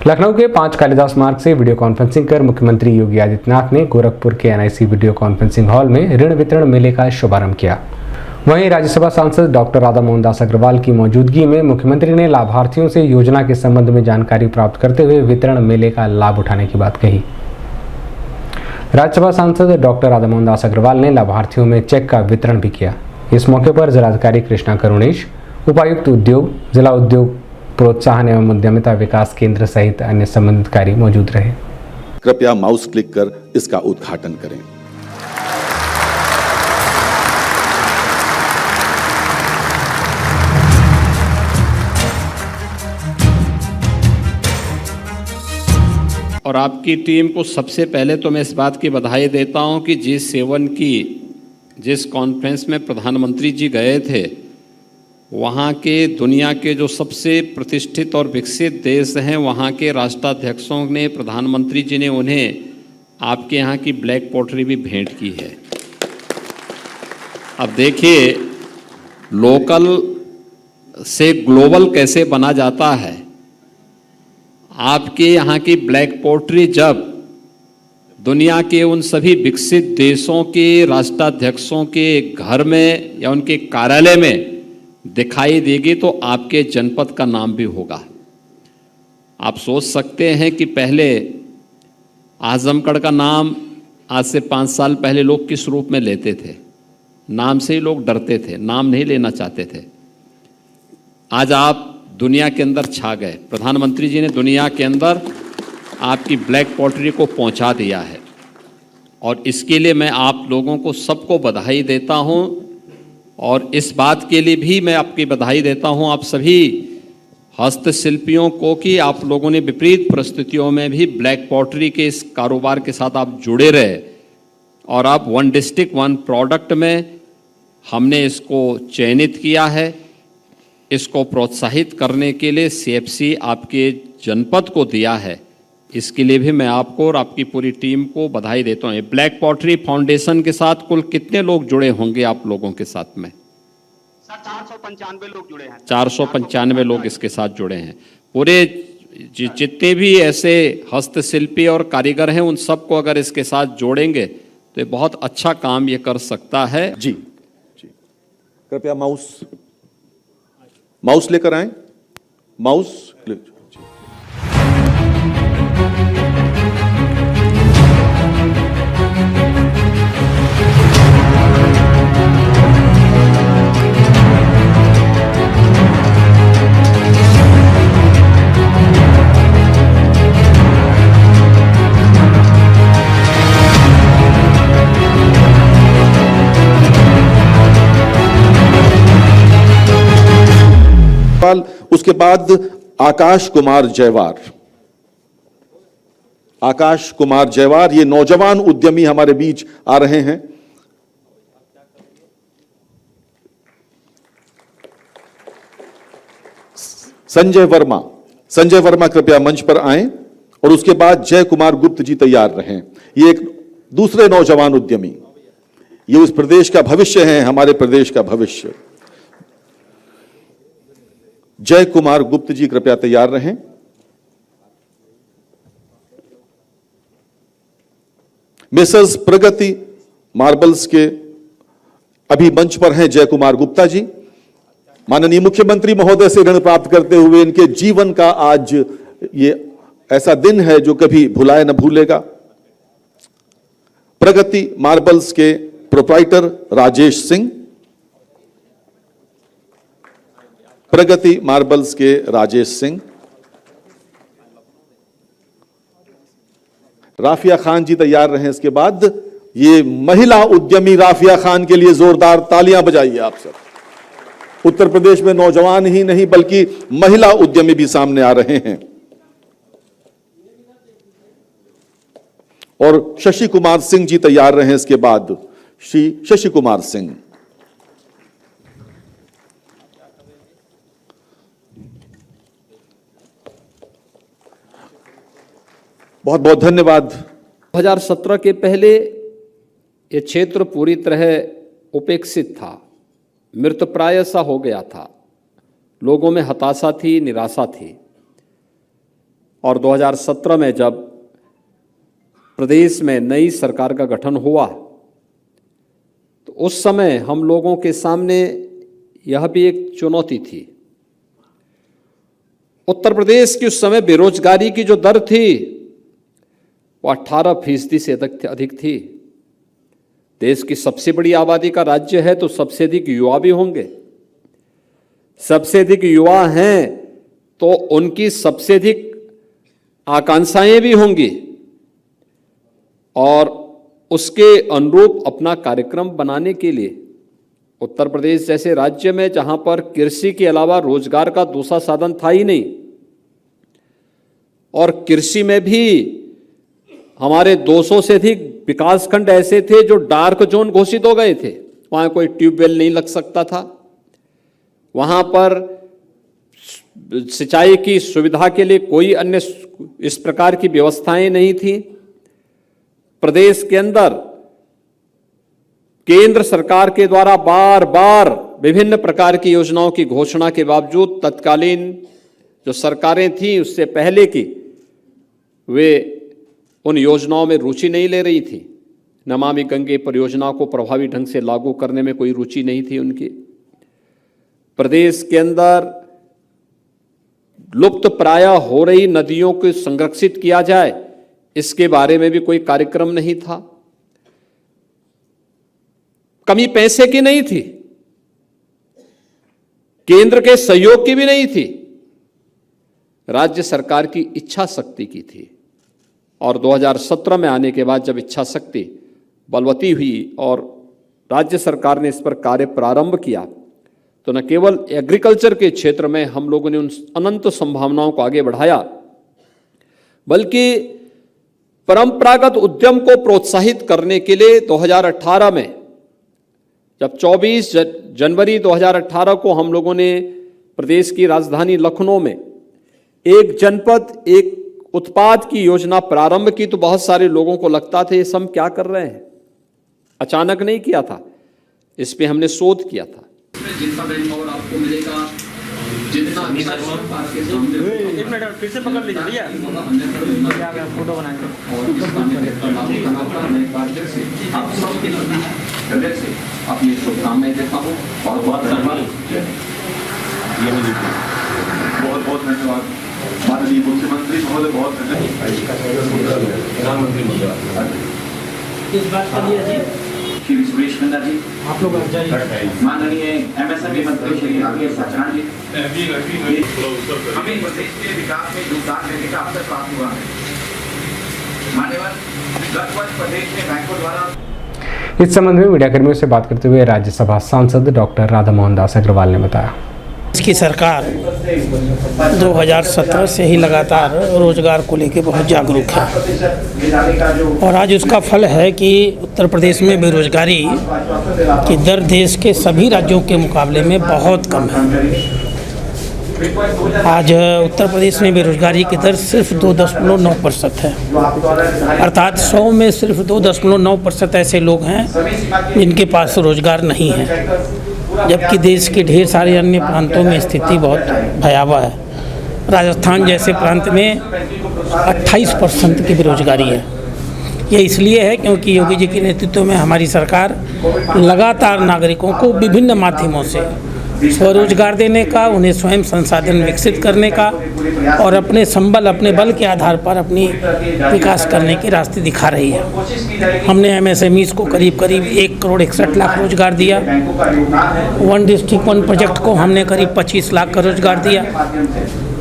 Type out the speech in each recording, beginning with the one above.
लखनऊ के 5 कालिदास मार्ग से वीडियो कॉन्फ्रेंसिंग कर मुख्यमंत्री योगी आदित्यनाथ ने गोरखपुर के एनआईसी वीडियो कॉन्फ्रेंसिंग हॉल में ऋण वितरण मेले का शुभारंभ किया। वहीं राज्यसभा सांसद डॉक्टर राधा मोहन दास अग्रवाल की मौजूदगी में मुख्यमंत्री ने लाभार्थियों से योजना के संबंध में जानकारी प्राप्त करते हुए वितरण मेले का लाभ उठाने की बात कही। राज्यसभा सांसद डॉक्टर राधा मोहन दास अग्रवाल ने लाभार्थियों में चेक का वितरण भी किया। इस मौके पर जिलाधिकारी कृष्णा करुणेश, उपायुक्त उद्योग, जिला उद्योग प्रोत्साहन एवं उद्यमिता विकास केंद्र सहित अन्य संबंधित अधिकारी मौजूद रहे। कृपया माउस क्लिक कर इसका उद्घाटन करें। और आपकी टीम को सबसे पहले तो मैं इस बात की बधाई देता हूं कि G7 की जिस कॉन्फ्रेंस में प्रधानमंत्री जी गए थे, वहाँ के दुनिया के जो सबसे प्रतिष्ठित और विकसित देश हैं, वहाँ के राष्ट्राध्यक्षों ने, प्रधानमंत्री जी ने उन्हें आपके यहाँ की ब्लैक पॉटरी भी भेंट की है। अब देखिए, लोकल से ग्लोबल कैसे बना जाता है। आपके यहाँ की ब्लैक पॉटरी जब दुनिया के उन सभी विकसित देशों के राष्ट्राध्यक्षों के घर में या उनके कार्यालय में दिखाई देगी तो आपके जनपद का नाम भी होगा। आप सोच सकते हैं कि पहले आजमगढ़ का नाम आज से 5 साल पहले लोग किस रूप में लेते थे। नाम से ही लोग डरते थे, नाम नहीं लेना चाहते थे। आज आप दुनिया के अंदर छा गए। प्रधानमंत्री जी ने दुनिया के अंदर आपकी ब्लैक पॉटरी को पहुंचा दिया है और इसके लिए मैं आप लोगों को सबको बधाई देता हूं। और इस बात के लिए भी मैं आपकी बधाई देता हूं आप सभी हस्तशिल्पियों को कि आप लोगों ने विपरीत परिस्थितियों में भी ब्लैक पॉटरी के इस कारोबार के साथ आप जुड़े रहे और आप वन डिस्ट्रिक्ट वन प्रोडक्ट में हमने इसको चयनित किया है। इसको प्रोत्साहित करने के लिए CFC आपके जनपद को दिया है। इसके लिए भी मैं आपको और आपकी पूरी टीम को बधाई देता हूँ। ब्लैक पॉटरी फाउंडेशन के साथ कुल कितने लोग जुड़े होंगे आप लोगों के साथ में? सर 495 लोग जुड़े हैं। 495 लोग इसके साथ जुड़े हैं। पूरे जितने भी ऐसे हस्तशिल्पी और कारीगर हैं उन सबको अगर इसके साथ जोड़ेंगे तो ये बहुत अच्छा काम ये कर सकता है। जी कृपया माउस लेकर आएं। Mouse click. उसके बाद आकाश कुमार जयवार, ये नौजवान उद्यमी हमारे बीच आ रहे हैं। संजय वर्मा कृपया मंच पर आएं और उसके बाद जय कुमार गुप्त जी तैयार रहें। ये एक दूसरे नौजवान उद्यमी, ये उस प्रदेश का भविष्य है, हमारे प्रदेश का भविष्य। जय कुमार गुप्त जी कृपया तैयार रहें। मिसेस प्रगति मार्बल्स के अभी मंच पर हैं जय कुमार गुप्ता जी। माननीय मुख्यमंत्री महोदय से ऋण प्राप्त करते हुए इनके जीवन का आज ये ऐसा दिन है जो कभी भुलाए न भूलेगा। प्रगति मार्बल्स के प्रोप्राइटर राजेश सिंह। प्रगति मार्बल्स के राजेश सिंह। राफिया खान जी तैयार रहे। इसके बाद ये महिला उद्यमी राफिया खान के लिए जोरदार तालियां बजाइए आप सब। उत्तर प्रदेश में नौजवान ही नहीं बल्कि महिला उद्यमी भी सामने आ रहे हैं। और शशि कुमार सिंह जी तैयार रहे। इसके बाद श्री शशि कुमार सिंह। बहुत बहुत धन्यवाद। 2017 के पहले ये क्षेत्र पूरी तरह उपेक्षित था, मृतप्राय सा हो गया था। लोगों में हताशा थी, निराशा थी। और 2017 में जब प्रदेश में नई सरकार का गठन हुआ तो उस समय हम लोगों के सामने यह भी एक चुनौती थी। उत्तर प्रदेश की उस समय बेरोजगारी की जो दर थी वो 18% से अधिक थी। देश की सबसे बड़ी आबादी का राज्य है तो सबसे अधिक युवा भी होंगे। सबसे अधिक युवा हैं तो उनकी सबसे अधिक आकांक्षाएं भी होंगी और उसके अनुरूप अपना कार्यक्रम बनाने के लिए उत्तर प्रदेश जैसे राज्य में जहां पर कृषि के अलावा रोजगार का दूसरा साधन था ही नहीं, और कृषि में भी हमारे 200 से अधिक विकासखंड ऐसे थे जो डार्क जोन घोषित हो गए थे। वहां कोई ट्यूबवेल नहीं लग सकता था, वहां पर सिंचाई की सुविधा के लिए कोई अन्य इस प्रकार की व्यवस्थाएं नहीं थी। प्रदेश के अंदर केंद्र सरकार के द्वारा बार बार विभिन्न प्रकार की योजनाओं की घोषणा के बावजूद तत्कालीन जो सरकारें थीं उससे पहले की वे उन योजनाओं में रुचि नहीं ले रही थी। नमामि गंगे परियोजना को प्रभावी ढंग से लागू करने में कोई रुचि नहीं थी उनकी। प्रदेश के अंदर लुप्त प्राय हो रही नदियों को संरक्षित किया जाए इसके बारे में भी कोई कार्यक्रम नहीं था। कमी पैसे की नहीं थी, केंद्र के सहयोग की भी नहीं थी, राज्य सरकार की इच्छा शक्ति की थी। और 2017 में आने के बाद जब इच्छा शक्ति बलवती हुई और राज्य सरकार ने इस पर कार्य प्रारंभ किया तो न केवल एग्रीकल्चर के क्षेत्र में हम लोगों ने उन अनंत संभावनाओं को आगे बढ़ाया, बल्कि परंपरागत उद्यम को प्रोत्साहित करने के लिए 2018 में जब 24 जनवरी 2018 को हम लोगों ने प्रदेश की राजधानी लखनऊ में एक जनपद एक उत्पाद की योजना प्रारंभ की तो बहुत सारे लोगों को लगता था ये सब क्या कर रहे हैं। अचानक नहीं किया था, इस पे हमने शोध किया था। जितना बैंक और आपको मिलेगा, जितना एक मिनट फिर से पकड़ लीजिए भैया, फोटो बनाएंगे आप सबके हृदय से अपनी शुभकामनाएं देता हूँ। बहुत बहुत धन्यवाद माननीय मुख्यमंत्री महोदय, बहुत प्रधानमंत्री महोदय, इस बात के लिए श्री सुरेश खन्ना जी, आप लोग माननीय एमएसएमई मंत्री श्री राकेश सचना जी, हमें प्रदेश के विकास में योगदान देने का अवसर प्राप्त हुआ है। मान्यवर गत वर्ष प्रदेश में बैंकों द्वारा इस संबंध में मीडियाकर्मियों से बात करते हुए राज्यसभा सांसद डॉक्टर राधा मोहन दास अग्रवाल ने बताया, इसकी सरकार 2017 से ही लगातार रोजगार को लेकर बहुत जागरूक है और आज उसका फल है कि उत्तर प्रदेश में बेरोजगारी की दर देश के सभी राज्यों के मुकाबले में बहुत कम है। आज उत्तर प्रदेश में बेरोजगारी की दर सिर्फ 2.9% है, अर्थात 100 में सिर्फ 2.9% ऐसे लोग हैं जिनके पास रोजगार नहीं है, जबकि देश के ढेर सारे अन्य प्रांतों में स्थिति बहुत भयावह है। राजस्थान जैसे प्रांत में 28% की बेरोजगारी है। ये इसलिए है क्योंकि योगी जी के नेतृत्व में हमारी सरकार लगातार नागरिकों को विभिन्न माध्यमों से स्वरोजगार देने का, उन्हें स्वयं संसाधन विकसित करने का और अपने संबल अपने बल के आधार पर अपनी विकास करने के रास्ते दिखा रही है। हमने एमएसएमईज को करीब 1,61,00,000 रोजगार दिया। वन डिस्ट्रिक्ट वन प्रोजेक्ट को हमने करीब 25 लाख का रोजगार दिया।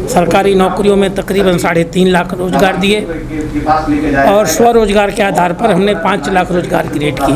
सरकारी नौकरियों में तकरीबन 3.5 लाख रोजगार दिए और स्वरोजगार के आधार पर हमने 5 लाख रोजगार क्रिएट किए।